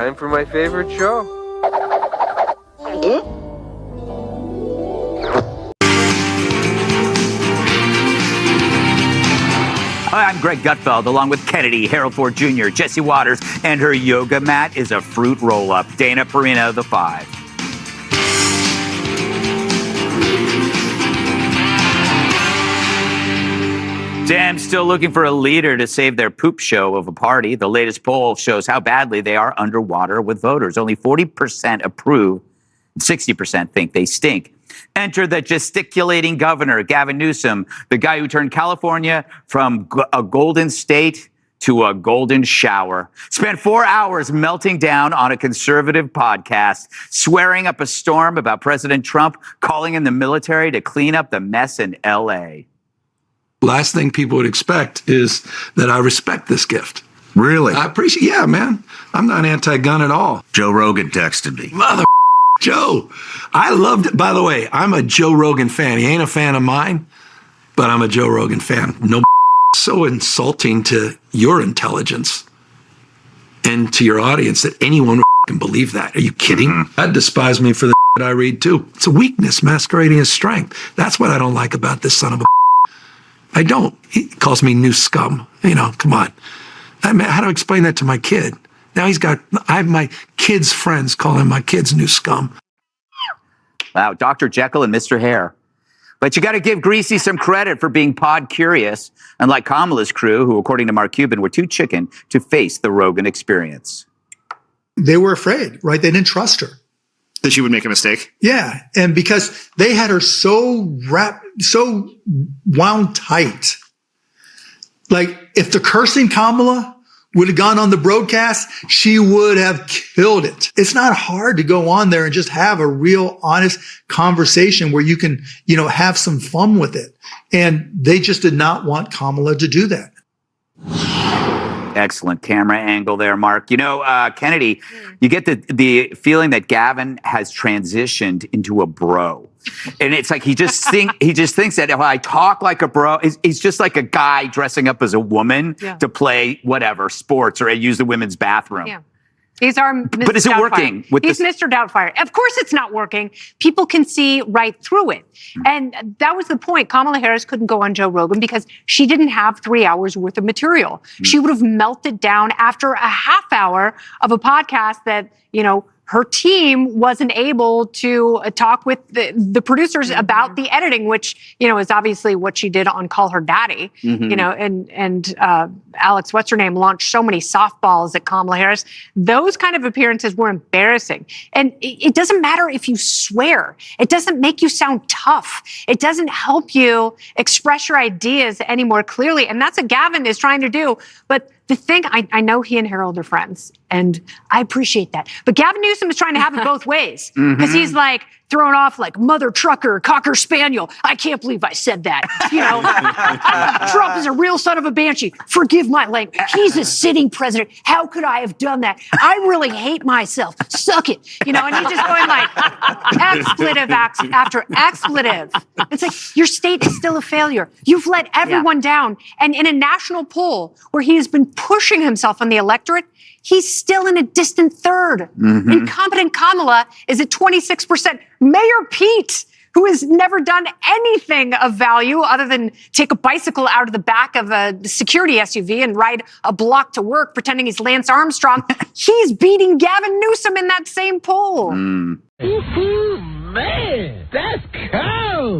Time for my favorite show. Hi, I'm Greg Gutfeld, along with Kennedy, Harold Ford Jr., Jesse Waters, and her yoga mat is a fruit roll-up. Dana Perino, the 5. Dems still looking for a leader to save their poop show of a party. The latest poll shows how badly they are underwater with voters. Only 40% approve, 60% think they stink. Enter the gesticulating governor, Gavin Newsom, the guy who turned California from a golden state to a golden shower. Spent 4 hours melting down on a conservative podcast, swearing up a storm about President Trump, calling in the military to clean up the mess in L.A. Last thing people would expect is that I respect this gift. Really? I appreciate, yeah, man. I'm not anti-gun at all. Joe Rogan texted me. Mother Joe. I loved it. By the way, I'm a Joe Rogan fan. He ain't a fan of mine, but I'm a Joe Rogan fan. No so insulting to your intelligence and to your audience that anyone can believe that. Are you kidding? Mm-hmm. I'd despise me for the I read too. It's a weakness masquerading as strength. That's what I don't like about this son of a I don't. He calls me new scum. You know, come on. I mean, how do I explain that to my kid? Now I have my kids' friends calling my kids new scum. Wow, Dr. Jekyll and Mr. Hare. But you got to give Greasy some credit for being pod curious, unlike Kamala's crew, who, according to Mark Cuban, were too chicken to face the Rogan experience. They were afraid, right? They didn't trust her. That she would make a mistake? Yeah. And because they had her so wound tight. Like, if the cursing Kamala would have gone on the broadcast, she would have killed it. It's not hard to go on there and just have a real honest conversation where you can, have some fun with it. And they just did not want Kamala to do that. Excellent camera angle there, Mark. Kennedy, you get the feeling that Gavin has transitioned into a bro. And it's like he just thinks that if I talk like a bro, he's just like a guy dressing up as a woman to play whatever sports or use the women's bathroom. Yeah. He's our Mr. But is it working? He's Mr. Doubtfire. Of course it's not working. People can see right through it. And that was the point. Kamala Harris couldn't go on Joe Rogan because she didn't have 3 hours worth of material. She would have melted down after a half hour of a podcast that, her team wasn't able to talk with the producers about the editing, which, is obviously what she did on Call Her Daddy, and Alex, what's her name, launched so many softballs at Kamala Harris. Those kind of appearances were embarrassing. And it doesn't matter if you swear. It doesn't make you sound tough. It doesn't help you express your ideas any more clearly. And that's what Gavin is trying to do. But the thing, I know he and Harold are friends, and I appreciate that. But Gavin Newsom is trying to have it both ways, because he's like throwing off like mother trucker, cocker spaniel. I can't believe I said that. Trump is a real son of a banshee. Forgive my language. He's a sitting president. How could I have done that? I really hate myself. Suck it. And he's just going like expletive after expletive. It's like, your state is still a failure. You've let everyone down. And in a national poll where he has been pushing himself on the electorate, he's still in a distant third. Incompetent Kamala is at 26%. Mayor Pete, who has never done anything of value other than take a bicycle out of the back of a security SUV and ride a block to work pretending he's Lance Armstrong, he's beating Gavin Newsom in that same poll. Man, that's cold.